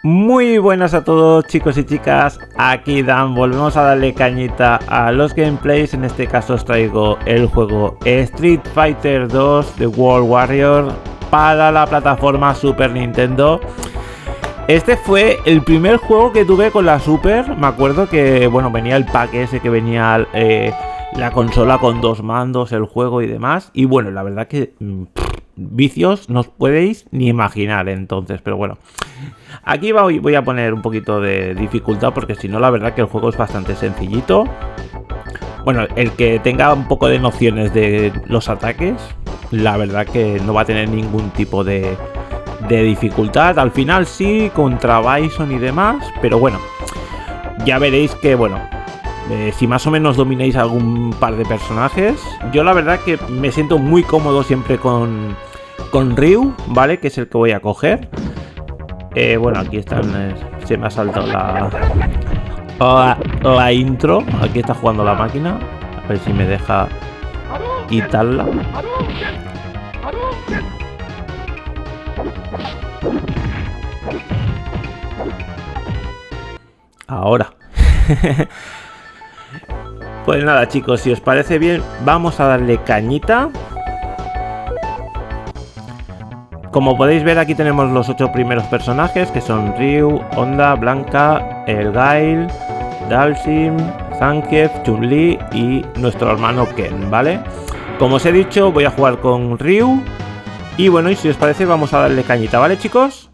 Muy buenas a todos, chicos y chicas, aquí Dan, volvemos a darle cañita a los gameplays. En este caso os traigo el juego Street Fighter 2 The World Warrior para la plataforma Super Nintendo. Este fue el primer juego que tuve con la Super. Me acuerdo que, bueno, venía el pack ese que venía la consola con dos mandos, el juego y demás. Y bueno, la verdad que vicios no os podéis ni imaginar entonces, pero bueno. Aquí voy a poner un poquito de dificultad porque si no la verdad que el juego es bastante sencillito. Bueno, el que tenga un poco de nociones de los ataques, la verdad que no va a tener ningún tipo de dificultad. Al final sí, contra Bison y demás, pero bueno, ya veréis que bueno, si más o menos domináis algún par de personajes, yo la verdad que me siento muy cómodo siempre con Ryu, ¿vale? Que es el que voy a coger. Bueno, aquí están, se me ha saltado la intro. Aquí está jugando la máquina. A ver si me deja quitarla. Ahora. Pues nada, chicos, si os parece bien, vamos a darle cañita. Como podéis ver, aquí tenemos los 8 primeros personajes, que son Ryu, Honda, Blanca, el Gail, Dalsim, Zangief, Chun-Li y nuestro hermano Ken, ¿vale? Como os he dicho, voy a jugar con Ryu. Y bueno, y si os parece, vamos a darle cañita, ¿vale, chicos?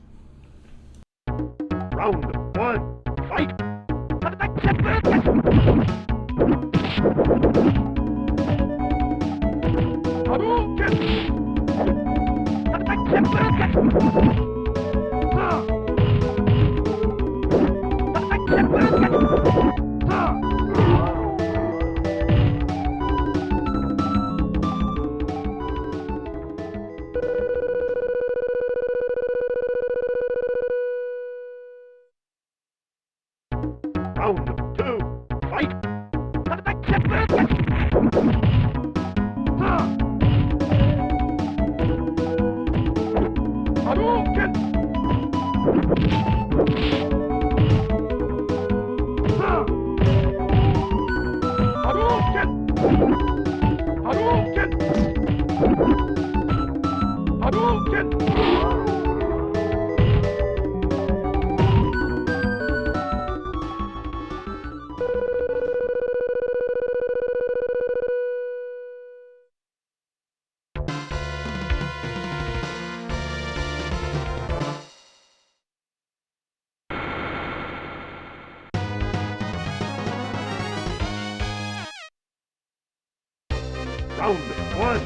Round one,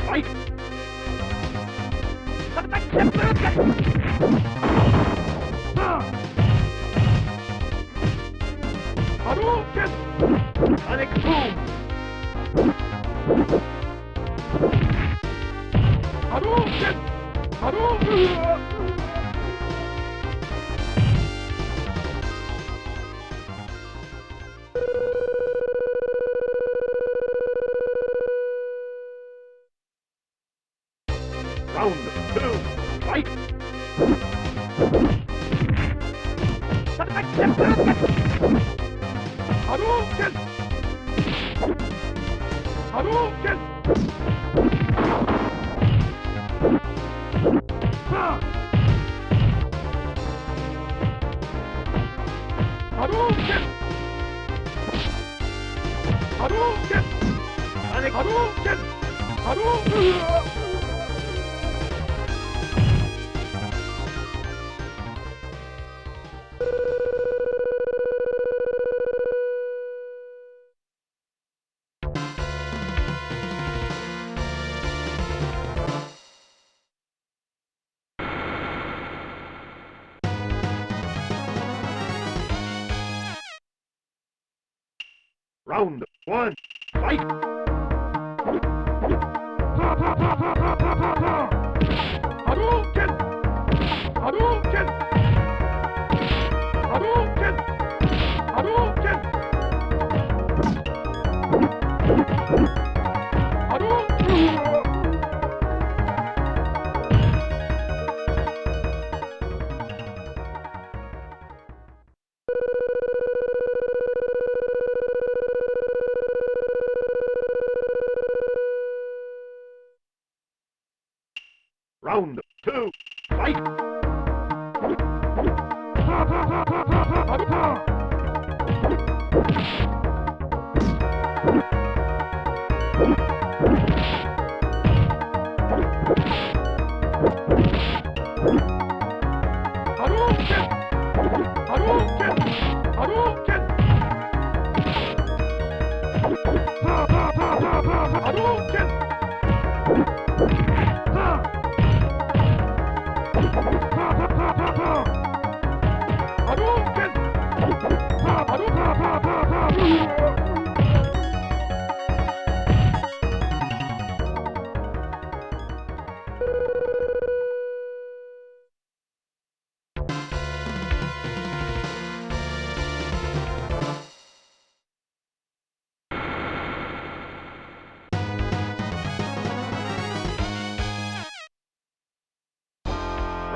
fight! Hadouken! Sonic boom! Hadouken! Hadouken! Round two, fight! Hadouken! Hadouken! Hadouken! Hadouken! Sonic Hadouken! Hadouken! Round one, fight! Hadouken! Hadouken! Hadouken! Hadouken! Hadouken! Round 2, fight!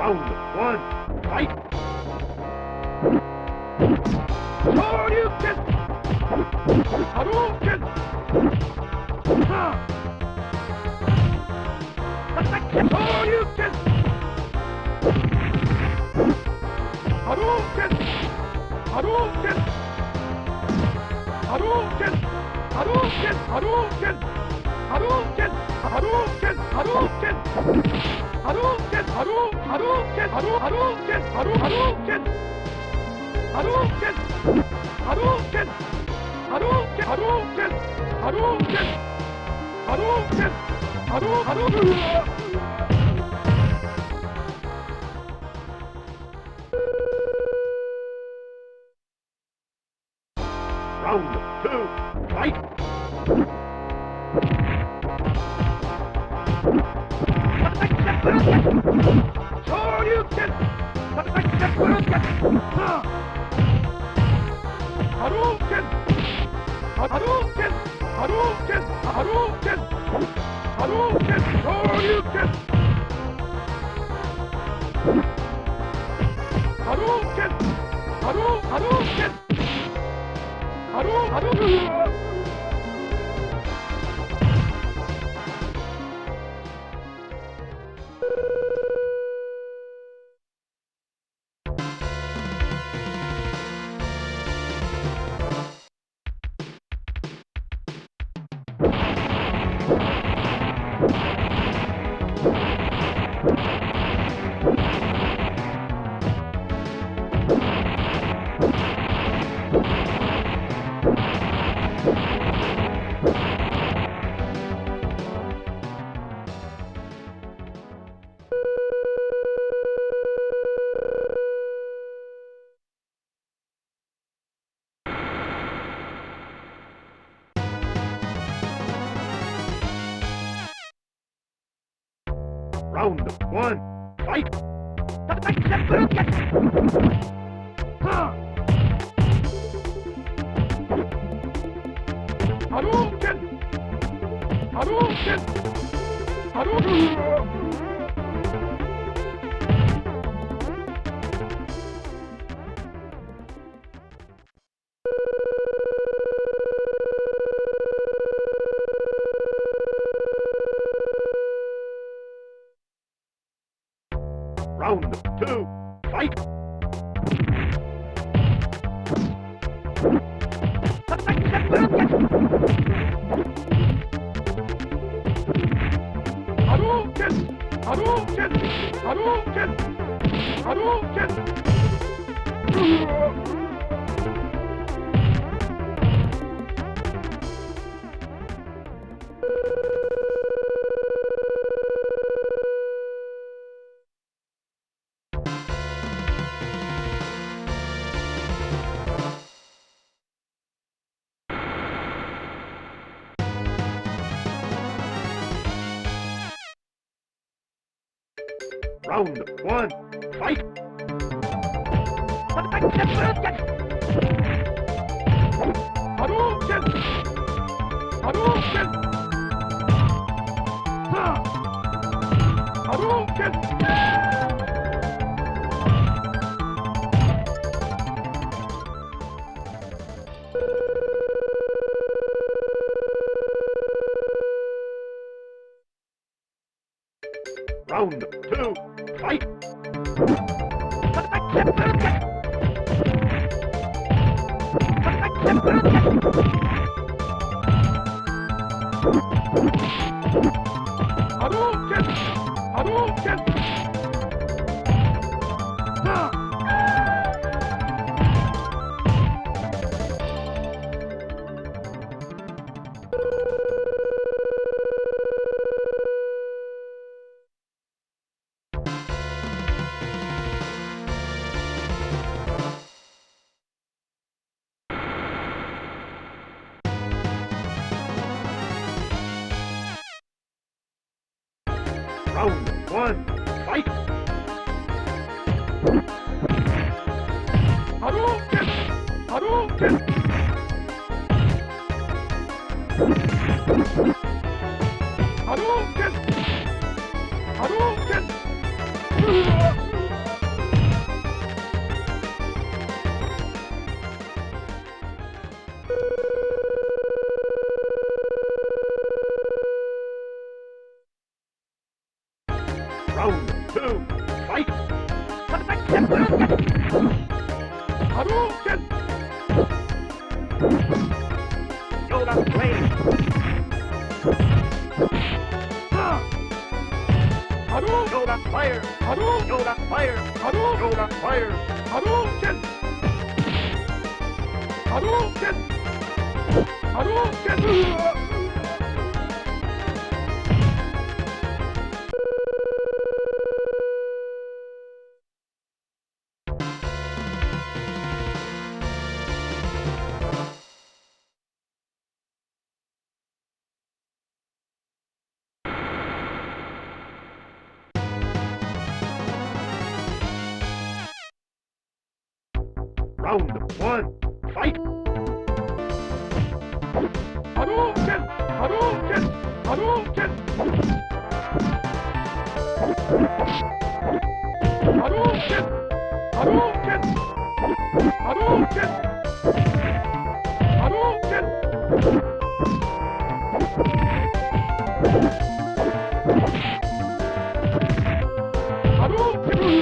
Round 1, fight! Shoryuken! Hadouken! Shoryuken! Hadouken! Hadouken! Hadouken! Hadouken! Hadouken! Hadouken! Hadouken! Hadouken! Hadouken! Hadouken! Hadouken! Hadouken! Hadouken! Hadouken! Hadouken! Hadouken! Hadouken! Hadouken! Hadouken! Round 2, fight! Shoryuken! Hadouken! Hadouken! Hadouken! Hadouken! Hadouken! Hadouken! Shoryuken! Hadouken! Hadouken! Hadouken! Round 1, fight! Hadouken! Hadouken! Hadouken! Round 2, fight! Hadouken! Hadouken! Hadouken! Hadouken! Round 1, fight! Hadouken! Hadouken! Hadouken! Round 2, fight! Hadouken! Hadouken! Round 1, fight! Hadouken! Hadouken! Hadouken! Hadouken! Round 2, fight! Hadouken! Yoda Blade! Hadouken! Yoda Fire! Hadouken! Yoda Fire! Hadouken! Yoda Fire! Hadouken! Hadouken! Hadouken! Round 1, fight! Hadouken! Hadouken! Hadouken! Hadouken! Hadouken! Hadouken! Hadouken! Hadouken!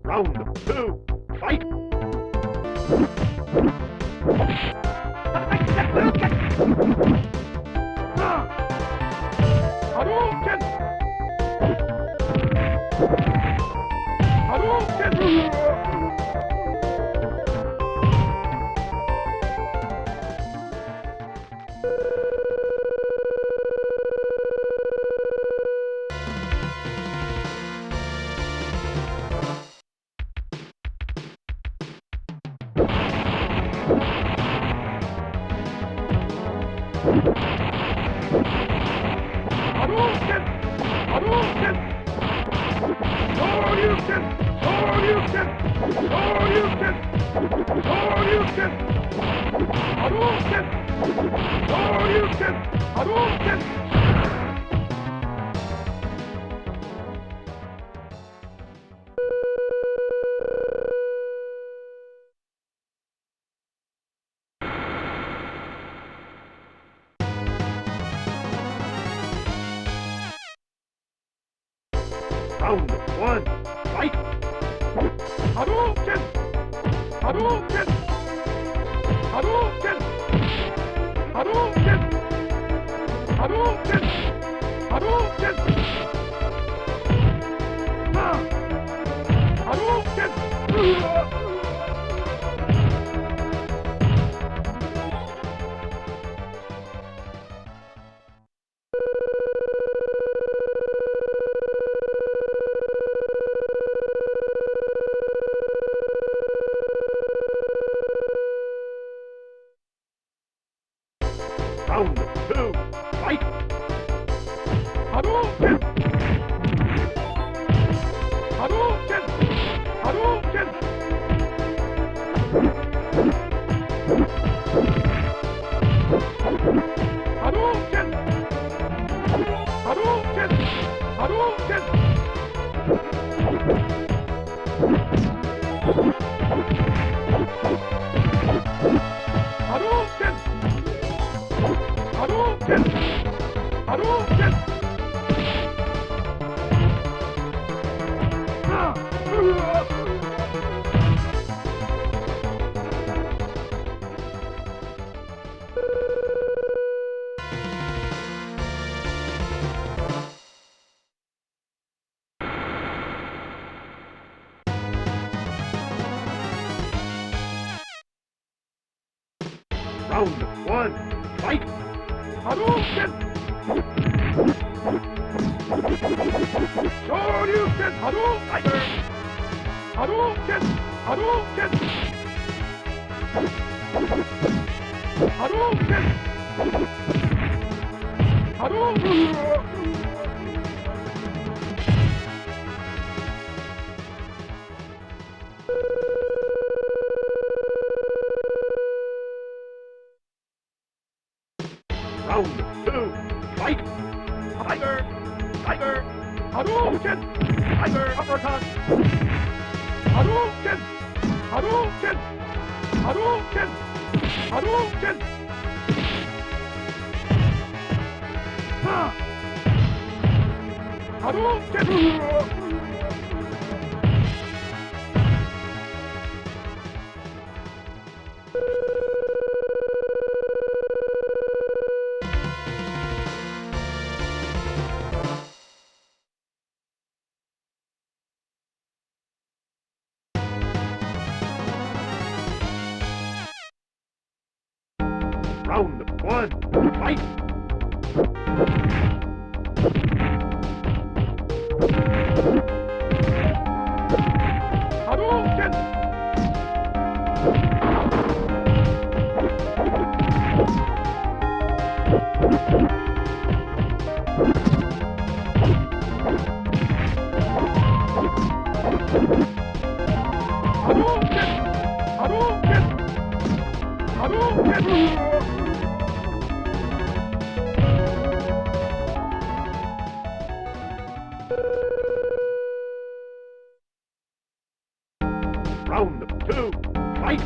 Round 2, fight! Hadouken! Hadouken! Hadouken! Hadouken! Hadouken! Hadouken! Hadouken! Hadouken! Hadouken! Hadouken! Hadouken! Round 1, fight! Hadouken! Hadouken! Hadouken! Hadouken! Hadouken! Hadouken! Hadouken! Round 2, fight! Hadouken! Hadouken! Hadouken! Round one, fight! Hadouken! Shoryuken! Hadouken! Hadouken! Hadouken! Hadouken! Hadouken! Round two, fight! Tiger! Tiger! Hadouken! Tiger uppercut! Hadouken! Hadouken! Hadouken! Hadouken! Ha! Hadouken! Round one, fight! Hadouken! Hadouken! Hadouken! Hadouken! Round two, fight!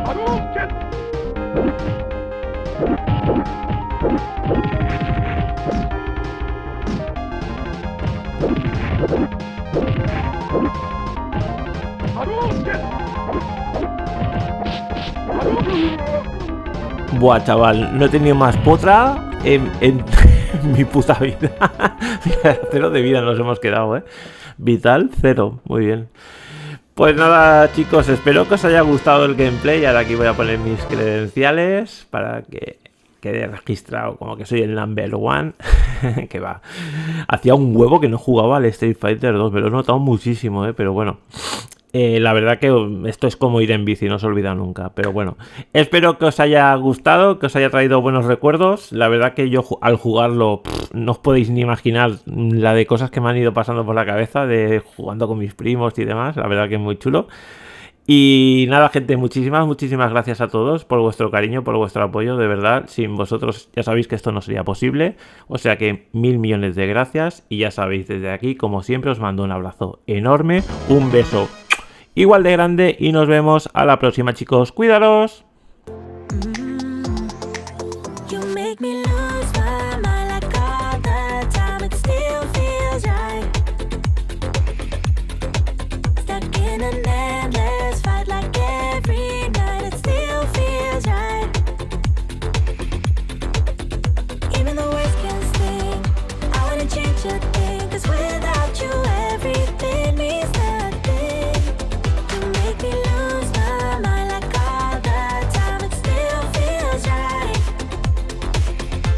Hadouken! Hadouken! Buah, chaval, no he tenido más potra en mi puta vida. 0 de vida nos hemos quedado, Vital, 0. Muy bien. Pues nada, chicos, espero que os haya gustado el gameplay. Ahora aquí voy a poner mis credenciales para que quede registrado como que soy el number one. Que va. Hacía un huevo que no jugaba al Street Fighter 2, me lo he notado muchísimo, pero bueno. La verdad que esto es como ir en bici, no se olvida nunca. Pero bueno, espero que os haya gustado, que os haya traído buenos recuerdos. La verdad que yo al jugarlo no os podéis ni imaginar la de cosas que me han ido pasando por la cabeza de jugando con mis primos y demás. La verdad que es muy chulo. Y nada, gente, muchísimas gracias a todos por vuestro cariño, por vuestro apoyo. De verdad, sin vosotros ya sabéis que esto no sería posible. O sea que 1000 millones de gracias. Y ya sabéis, desde aquí, como siempre, os mando un abrazo enorme, un beso igual de grande y nos vemos a la próxima, chicos. ¡Cuidaros! Even the worst can sting. I wanna change your